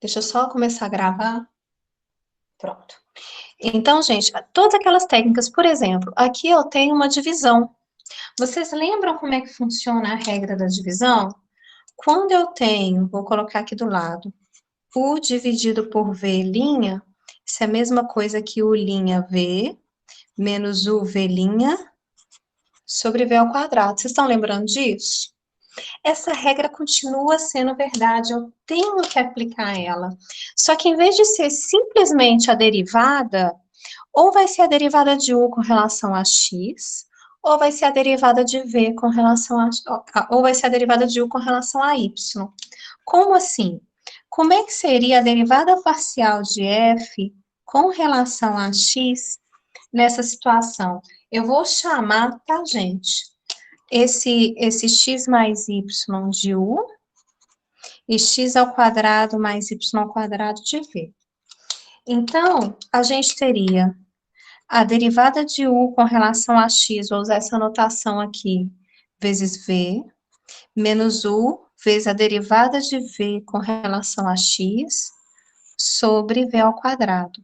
Deixa eu só começar a gravar. Pronto. Então, gente, todas aquelas técnicas, por exemplo, aqui eu tenho uma divisão. Vocês lembram como é que funciona a regra da divisão? Quando eu tenho, vou colocar aqui do lado, U dividido por V', isso é a mesma coisa que U', menos UV' sobre V ao quadrado. Vocês estão lembrando disso? Essa regra continua sendo verdade, eu tenho que aplicar ela. Só que em vez de ser simplesmente a derivada, ou vai ser a derivada de U com relação a x, ou vai ser a derivada de V com relação ou vai ser a derivada de U com relação a y. Como assim? Como é que seria a derivada parcial de f com relação a x nessa situação? Eu vou chamar, tá, gente? Esse x mais y de u e x ao quadrado mais y ao quadrado de v. Então, a gente teria a derivada de u com relação a x, vou usar essa notação aqui, vezes v, menos u vezes a derivada de v com relação a x, sobre v ao quadrado.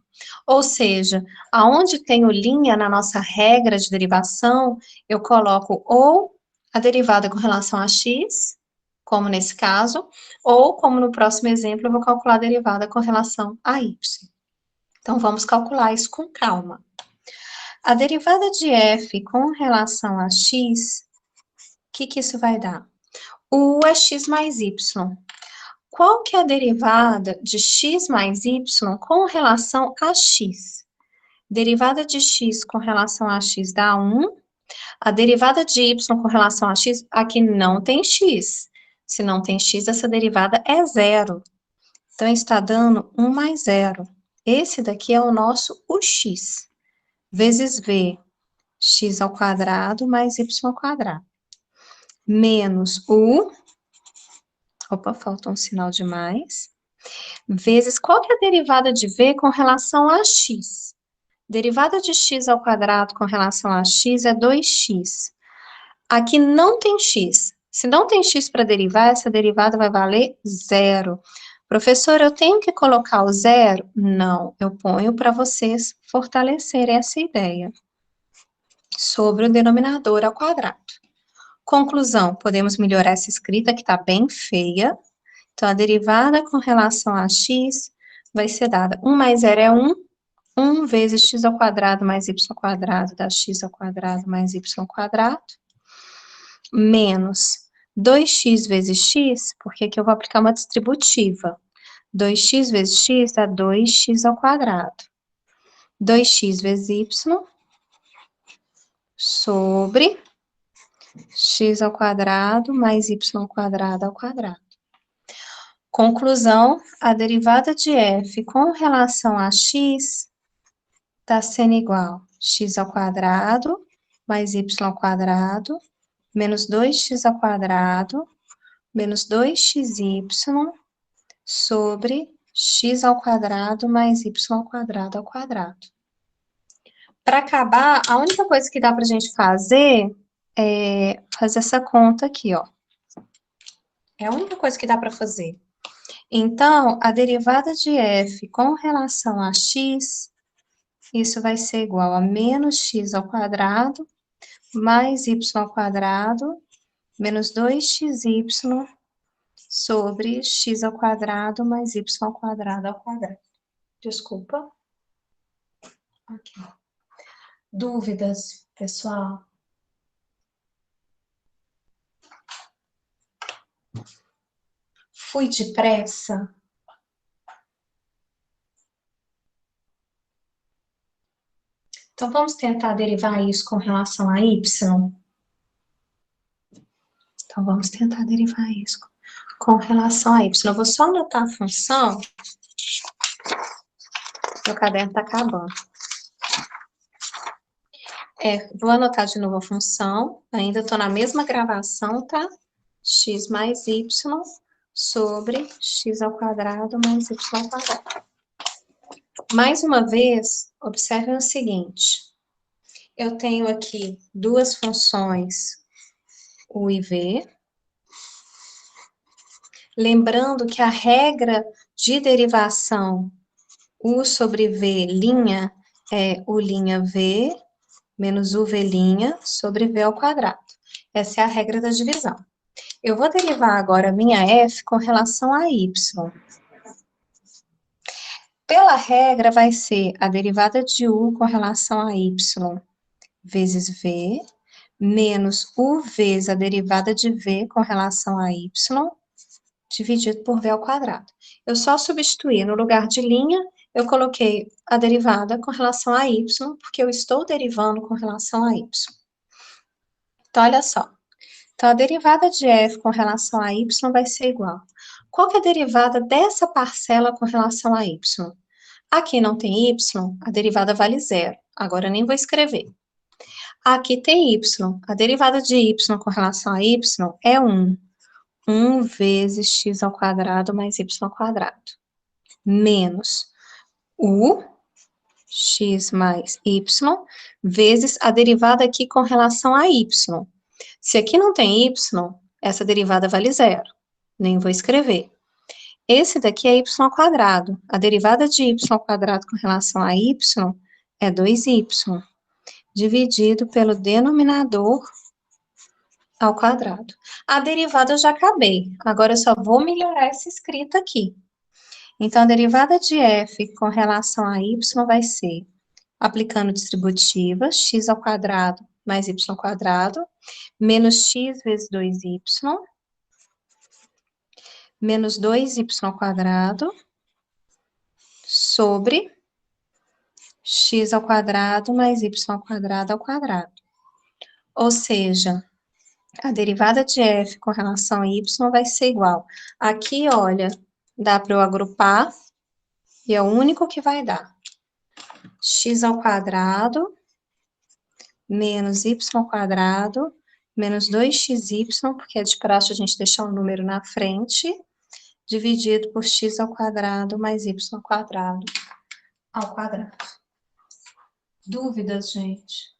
Ou seja, aonde tenho linha na nossa regra de derivação, eu coloco ou a derivada com relação a x, como nesse caso, ou, como no próximo exemplo, eu vou calcular a derivada com relação a y. Então, vamos calcular isso com calma. A derivada de f com relação a x, o que isso vai dar? U é x mais y. Qual que é a derivada de x mais y com relação a x? Derivada de x com relação a x dá 1. A derivada de y com relação a x, aqui não tem x. Se não tem x, essa derivada é zero. Então, está dando 1 mais 0. Esse daqui é o nosso ux, vezes v, x ao quadrado mais y ao quadrado. Menos u, opa, faltou um sinal de mais, vezes, qual que é a derivada de v com relação a x? Derivada de x ao quadrado com relação a x é 2x. Aqui não tem x. Se não tem x para derivar, essa derivada vai valer zero. Professor, eu tenho que colocar o zero? Não, eu ponho para vocês fortalecerem essa ideia. Sobre o denominador ao quadrado. Conclusão, podemos melhorar essa escrita que está bem feia. Então, a derivada com relação a x vai ser dada 1 mais 0 é 1, 1 vezes x ao quadrado mais y ao quadrado dá x ao quadrado mais y ao quadrado, menos 2x vezes x, porque aqui eu vou aplicar uma distributiva. 2x vezes x dá 2x ao quadrado. 2x vezes y sobre x ao quadrado mais y ao quadrado. Conclusão, a derivada de f com relação a x está sendo igual a x ao quadrado mais y ao quadrado menos 2x ao quadrado menos 2xy sobre x ao quadrado mais y ao quadrado. Para acabar, a única coisa que dá para a gente fazer é fazer essa conta aqui, ó. É a única coisa que dá para fazer. Então, a derivada de f com relação a x, isso vai ser igual a menos x ao quadrado mais y ao quadrado menos 2xy sobre x ao quadrado mais y ao quadrado. Desculpa. Aqui. Dúvidas, pessoal? Fui depressa? Então, vamos tentar derivar isso com relação a y? Então, vamos tentar derivar isso com relação a y. Eu vou só anotar a função. Meu caderno está acabando. Vou anotar de novo a função. Ainda estou na mesma gravação, tá? X mais y sobre x ao quadrado mais y ao quadrado. Mais uma vez, observem o seguinte. Eu tenho aqui duas funções, u e v. Lembrando que a regra de derivação U sobre V' é U'V menos UV' sobre V ao quadrado. Essa é a regra da divisão. Eu vou derivar agora a minha F com relação a Y. Pela regra, vai ser a derivada de U com relação a Y vezes V, menos U vezes a derivada de V com relação a Y, dividido por V ao quadrado. Eu só substituí, no lugar de linha, eu coloquei a derivada com relação a Y, porque eu estou derivando com relação a Y. Então, olha só. Então, a derivada de F com relação a Y vai ser igual. Qual que é a derivada dessa parcela com relação a Y? Aqui não tem Y, a derivada vale zero. Agora, eu nem vou escrever. Aqui tem Y. A derivada de Y com relação a Y é 1. 1 vezes x ao quadrado mais y ao quadrado. Menos u, x mais y, vezes a derivada aqui com relação a y. Se aqui não tem y, essa derivada vale zero. Nem vou escrever. Esse daqui é y ao quadrado. A derivada de y ao quadrado com relação a y é 2y, dividido pelo denominador ao quadrado. A derivada eu já acabei. Agora eu só vou melhorar essa escrita aqui. Então, a derivada de f com relação a y vai ser, aplicando distributiva, x ao quadrado mais y ao quadrado, menos x vezes 2y, menos 2y ao quadrado, sobre x ao quadrado mais y ao quadrado. Ou seja, a derivada de f com relação a y vai ser igual. Aqui, olha, dá para eu agrupar, e é o único que vai dar. X ao quadrado, menos y ao quadrado, menos 2xy, porque é de praxe a gente deixar um número na frente, dividido por x ao quadrado mais y ao quadrado. Dúvidas, gente?